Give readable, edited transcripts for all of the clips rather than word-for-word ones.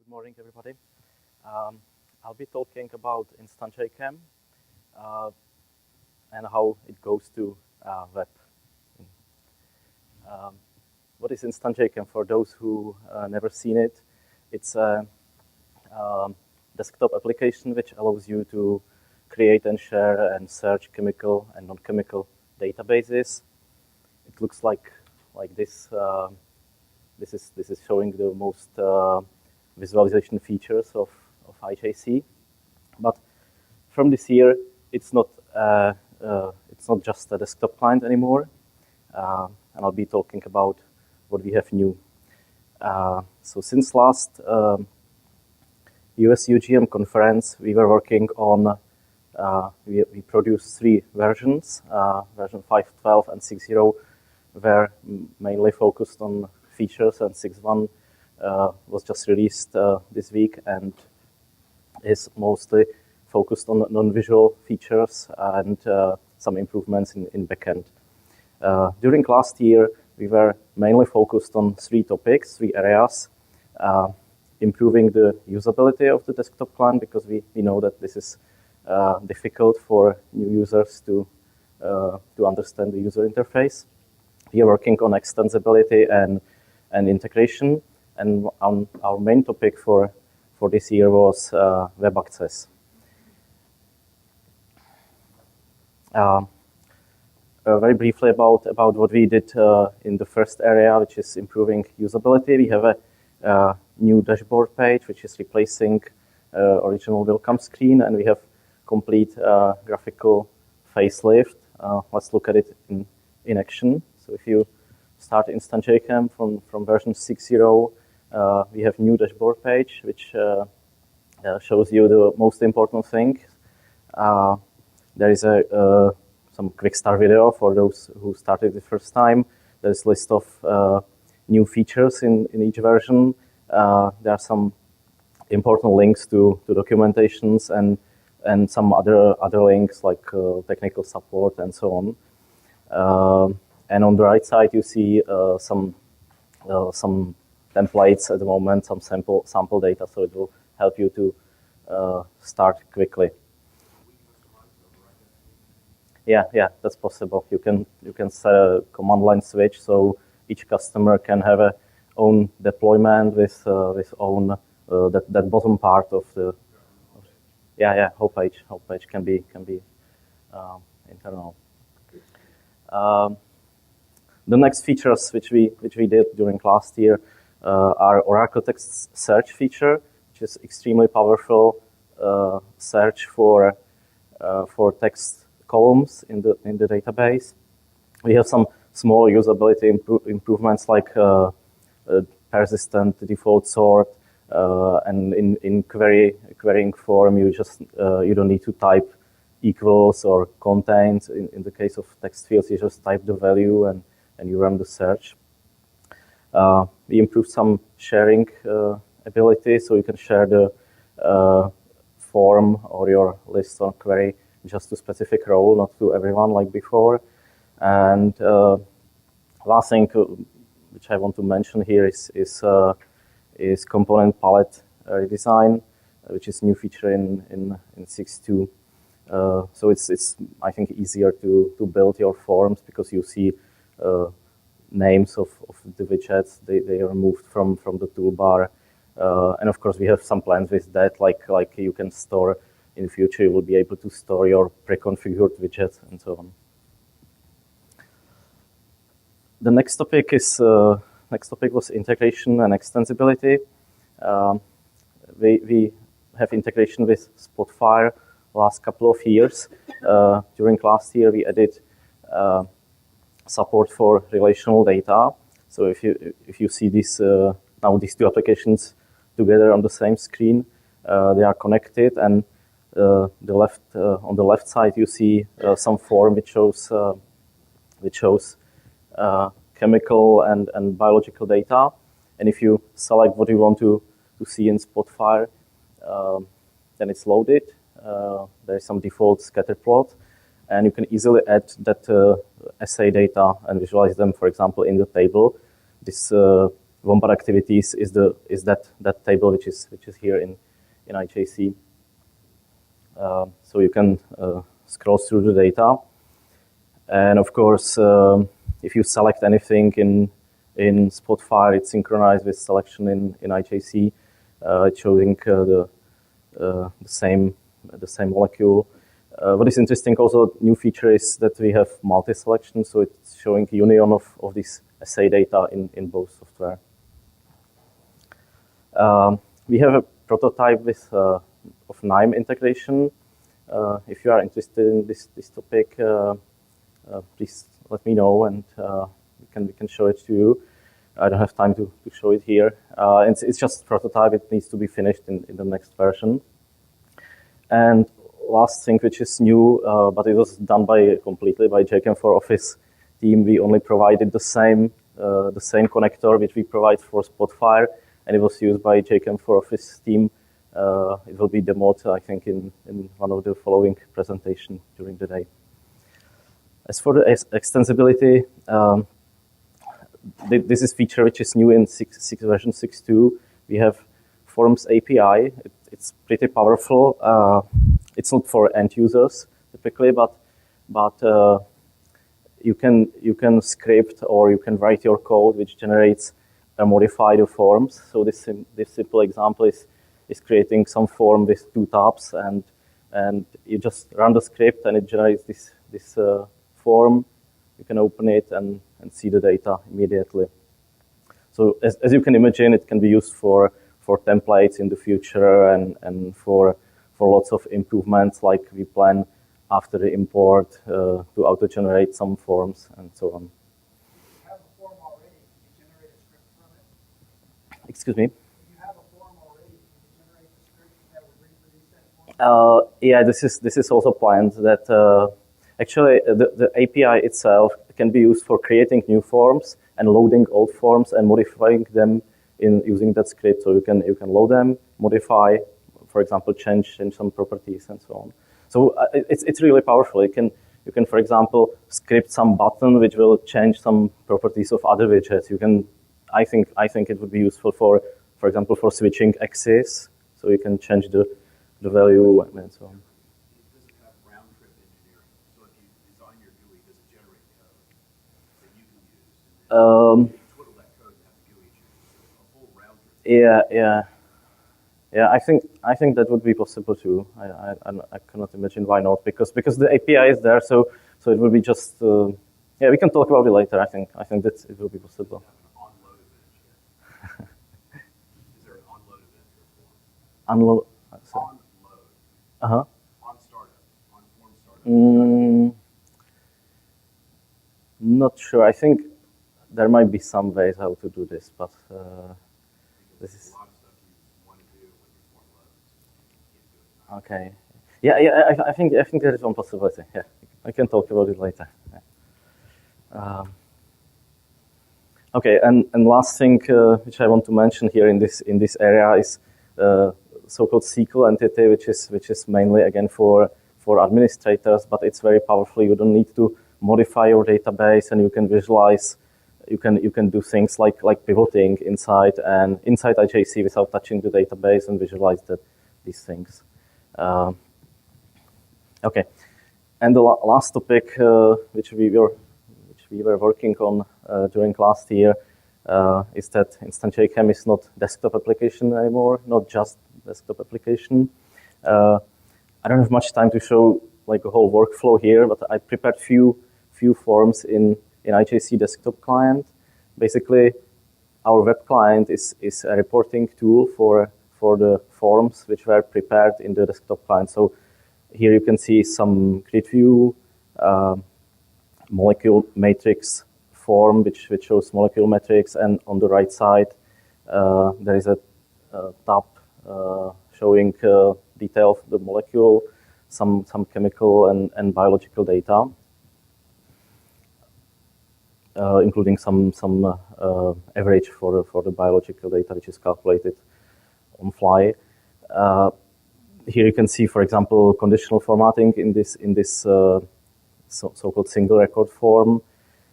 Good morning, everybody. I'll be talking about Instant JChem and how it goes to web. What is Instant JChem? For those who never seen it, it's a desktop application which allows you to create and share and search chemical and non-chemical databases. It looks like this. This is showing the most visualization features of IJC. But from this year, it's not just a desktop client anymore. And I'll be talking about what we have new. So since last US UGM conference, we were working on, we produced 3 versions, version 5.12 and 6.0 were mainly focused on features, and 6.1 was just released this week and is mostly focused on non-visual features and some improvements in backend. During last year, we were mainly focused on 3 topics, 3 areas. Improving the usability of the desktop client, because we know that this is difficult for new users to understand the user interface. We are working on extensibility and integration, and our main topic for this year was web access. Very briefly about what we did in the first area, which is improving usability. We have a new dashboard page, which is replacing original welcome screen, and we have complete graphical facelift. Let's look at it in action. So if you start Instant JChem from version 6.0, we have new dashboard page, which shows you the most important thing. There is some quick start video for those who started the first time. There's a list of new features in each version. There are some important links to documentations and some other links like technical support and so on. And on the right side, you see some templates at the moment, some sample data, so it will help you to start quickly. Yeah, that's possible. You can set a command line switch, so each customer can have a own deployment with own that bottom part of the homepage. Homepage can be internal. The next features which we did during last year are Oracle text search feature, which is extremely powerful search for text columns in the database. We have some small usability improvements like persistent default sort, and in querying form you don't need to type equals or contains. In the case of text fields, you just type the value and you run the search. We improved some sharing ability, so you can share the form or your list or query just to specific role, not to everyone like before. And last thing which I want to mention here is component palette redesign, which is new feature in 6.2. So it's I think easier to build your forms because you see names of the widgets. They are removed from the toolbar, and of course we have some plans with that, like you can store in the future. You will be able to store your pre-configured widgets and so on. The next topic was integration and extensibility. We have integration with Spotfire last couple of years. During last year, we added support for relational data. So if you see this now these 2 applications together on the same screen, they are connected, and on the left side you see some form which shows chemical and biological data. And if you select what you want to see in Spotfire, then it's loaded. There is some default scatter plot, and you can easily add that assay data and visualize them, for example, in the table. This wombat activities is that table which is here in IJC. So you can scroll through the data, and of course, if you select anything in Spotfire, it's synchronized with selection in IJC. It's showing the same molecule. What is interesting also, new feature is that we have multi-selection, so it's showing union of this assay data in both software. We have a prototype with of KNIME integration. If you are interested in this topic, please let me know, and we can show it to you. I don't have time to show it here. It's just a prototype. It needs to be finished in the next version. And last thing, which is new, but it was done completely by JChem for Office team. We only provided the same connector which we provide for Spotfire, and it was used by JChem for Office team. It will be demoed, I think, in one of the following presentation during the day. As for the extensibility, this is feature which is new in version 6.2. We have Forms API. It's pretty powerful. It's not for end users typically, but you can script or you can write your code which generates a modified forms. So this simple example is creating some form with 2 tabs, and you just run the script and it generates this form. You can open it and see the data immediately. So as you can imagine, it can be used for templates in the future and for lots of improvements, like we plan after the import to auto-generate some forms and so on. You have a form already, can you generate a script from it? Excuse me? If you have a form already, can you generate a script that would reproduce that form? Yeah, this is also planned that actually the API itself can be used for creating new forms and loading old forms and modifying them in using that script. So you can load them, modify, for example, change some properties and so on. So it's really powerful. You can, for example, script some button which will change some properties of other widgets. You can, I think it would be useful for example, for switching axes. So you can change the value and so on. Does it have round trip engineering? So if you design your GUI, does it generate code that you can use? And then twiddle that code and have the GUI choose a full round trip. Yeah. I think that would be possible too. I cannot imagine why not, because the API is there, so it will be just yeah. We can talk about it later. I think that it will be possible. Is there an onload event or form? Unload. Onload. On startup. On form startup. Not sure. I think there might be some ways how to do this, but this is. A lot of stuff you want to do when your form loads. You can't do it. Okay. Yeah. I think there is one possibility. Yeah, I can talk about it later. Yeah. Okay, and last thing which I want to mention here in this area is so-called SQL entity, which is mainly again for administrators, but it's very powerful. You don't need to modify your database, and you can visualize. You can do things like pivoting inside IJC without touching the database and visualize these things. Okay, and the last topic which we were working on during last year is that Instant JChem is not desktop application anymore, not just desktop application. I don't have much time to show like a whole workflow here, but I prepared few forms in IJC desktop client. Basically, our web client is a reporting tool for the forms which were prepared in the desktop client. So here you can see some grid view, molecule matrix form which shows molecule matrix, and on the right side there is a tab showing detail of the molecule, some chemical and biological data, including some average for the biological data which is calculated on fly. Here you can see, for example, conditional formatting in this so-called single record form.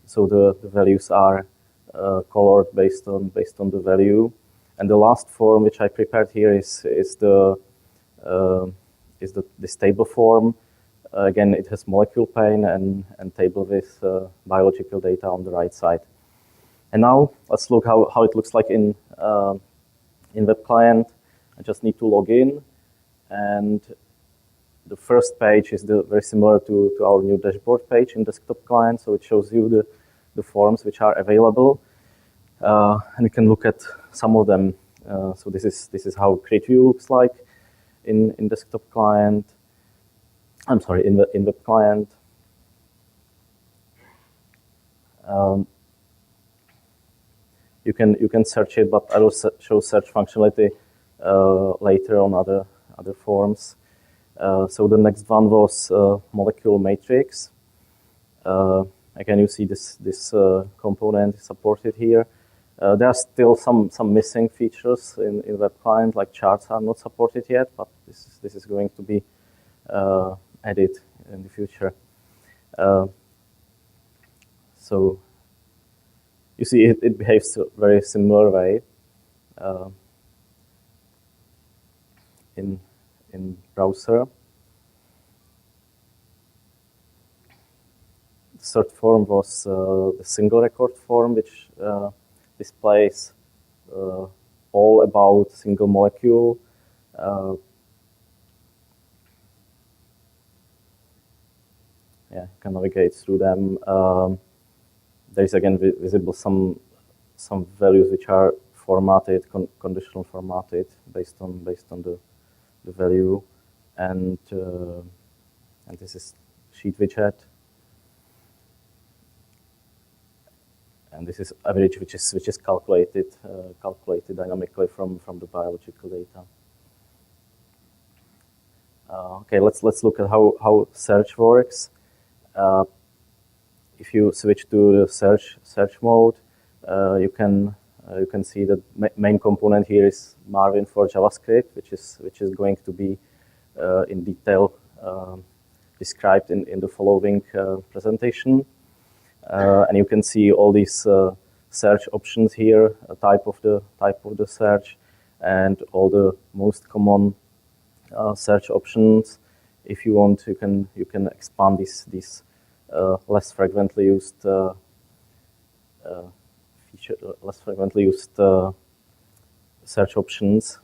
So the values are colored based on the value. And the last form which I prepared here is this table form. Again, it has molecule pane and table with biological data on the right side. And now let's look how it looks like in web client. I just need to log in, and the first page is very similar to our new dashboard page in desktop client. So it shows you the forms which are available, and you can look at some of them. So this is how Create View looks like in desktop client. I'm sorry, in web client. You can search it, but I will show search functionality later on other forms. So the next one was molecule matrix. Again, you see this component is supported here. There are still some missing features in web client, like charts are not supported yet, but this is going to be added in the future. So you see it behaves a very similar way in browser. The third form was the single record form, which displays all about single molecule. Yeah, you can navigate through them. There is again visible some values which are formatted, conditional formatted based on the value, and this is sheet widget, and this is average, which is calculated dynamically from the biological data. Okay, let's look at how search works. If you switch to the search mode, you can see that main component here is Marvin for JavaScript, which is going to be in detail described in the following presentation. And you can see all these search options here, type of the search, and all the most common search options. If you want, you can expand these less frequently used search options.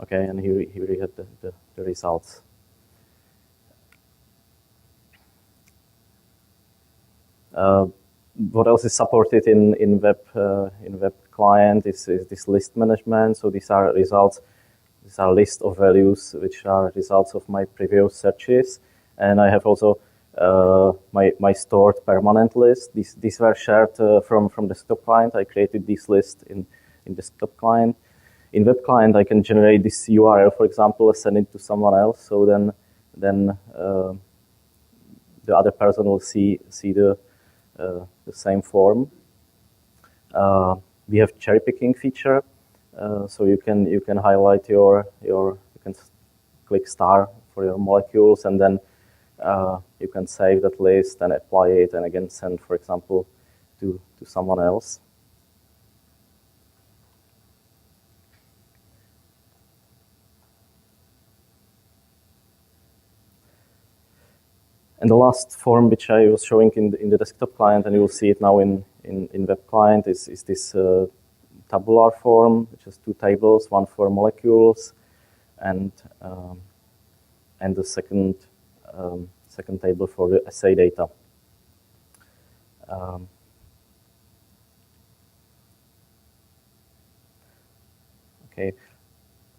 Okay, and here you have the results. What else is supported in web client is this list management. So these are results. These are list of values which are results of my previous searches, and I have also my stored permanent list. These were shared from desktop client. I created this list in desktop client. In web client, I can generate this URL, for example, send it to someone else. So then the other person will see the same form. We have cherry picking feature, so you can highlight you can click star for your molecules, and then you can save that list and apply it, and again send, for example, to someone else. And the last form which I was showing in the desktop client, and you will see it now in web client, is this tabular form, which has two tables, one for molecules, and the second table for the assay data. Okay,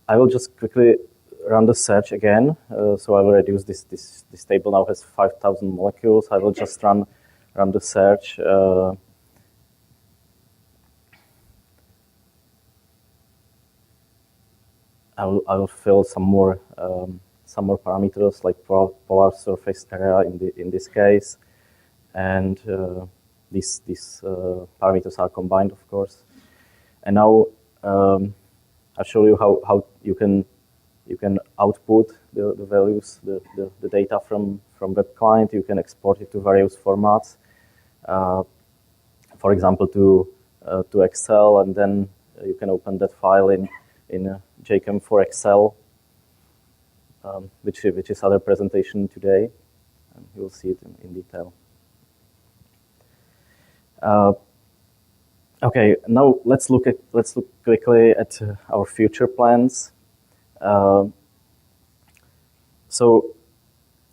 I will just quickly run the search again. So I will reduce this table now has 5,000 molecules. I will just run the search. I will fill some more parameters like polar surface area in this case, and these parameters are combined, of course. And now I'll show you how you can output the values, the data from web client. You can export it to various formats. for example, to Excel, and then you can open that file in JChem for Excel, which is other presentation today, and you will see it in detail. Okay, now let's look quickly at our future plans. So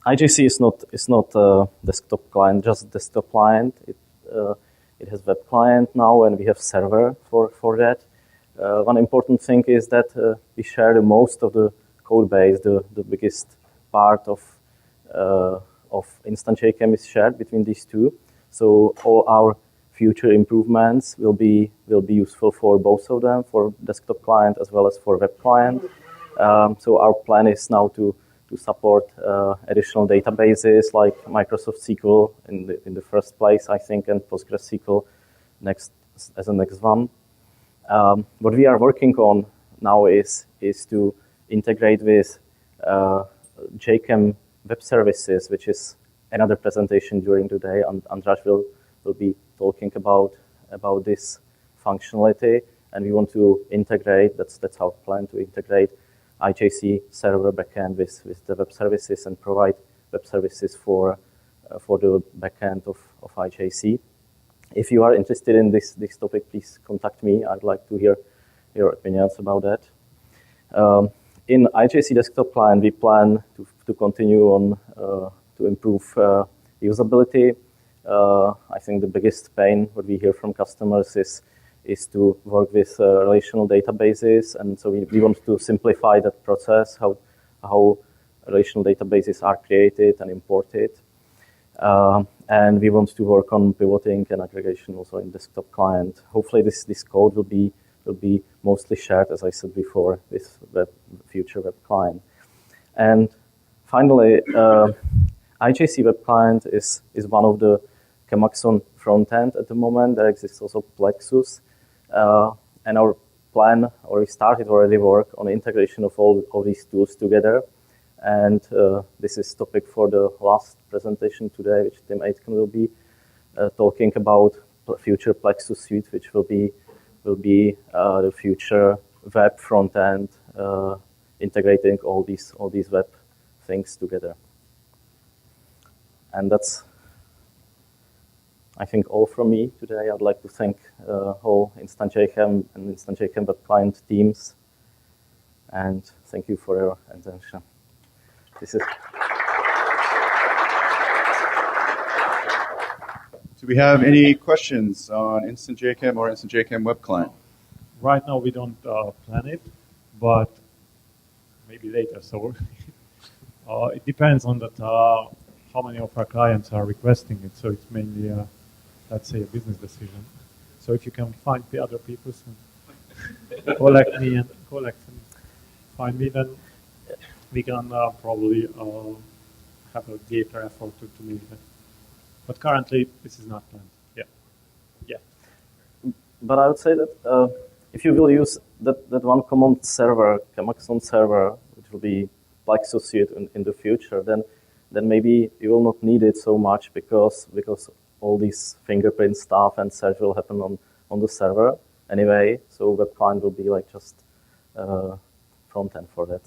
IJC is not a desktop client, just desktop client. It has web client now, and we have server for that. One important thing is that we share the most of the code base. The biggest part of Instant JChem is shared between these two. So all our future improvements will be useful for both of them, for desktop client as well as for web client. So our plan is now to support additional databases like Microsoft SQL in the first place, I think, and PostgreSQL as the next one. What we are working on now is to integrate with JChem Web Services, which is another presentation during the day, and Andras will be talking about this functionality, and we want to integrate. That's our plan, to integrate IJC server backend with the web services and provide web services for the backend of IJC. If you are interested in this topic, please contact me. I'd like to hear your opinions about that. In IJC desktop client, we plan to continue on to improve usability. I think the biggest pain what we hear from customers is to work with relational databases, and so we want to simplify that process, how relational databases are created and imported. And we want to work on pivoting and aggregation also in desktop client. Hopefully this code will be mostly shared, as I said before, with future web client. And finally, IJC web client is one of the ChemAxon front end at the moment. There exists also Plexus. And our plan, or we started already work on integration of all these tools together. And this is topic for the last presentation today, which Tim Aitken will be talking about future Plexus suite, which will be the future web front end, integrating all these web things together. And that's, I think, all from me today. I'd like to thank whole Instant JChem and Instant JChem web client teams, and thank you for your attention. This is. Do we have any questions on Instant JChem or Instant JChem web client? Right now we don't plan it, but maybe later. So it depends on that how many of our clients are requesting it. So it's mainly, let's say, a business decision. So if you can find the other people, so collect me and find me, then we can probably have a greater effort to make that. But currently, this is not planned. Yeah. But I would say that if you will use that one common server, ChemAxon server, which will be Plexus suite in the future, then maybe you will not need it so much because all these fingerprint stuff and search will happen on the server anyway. So web client will be like just front end for that.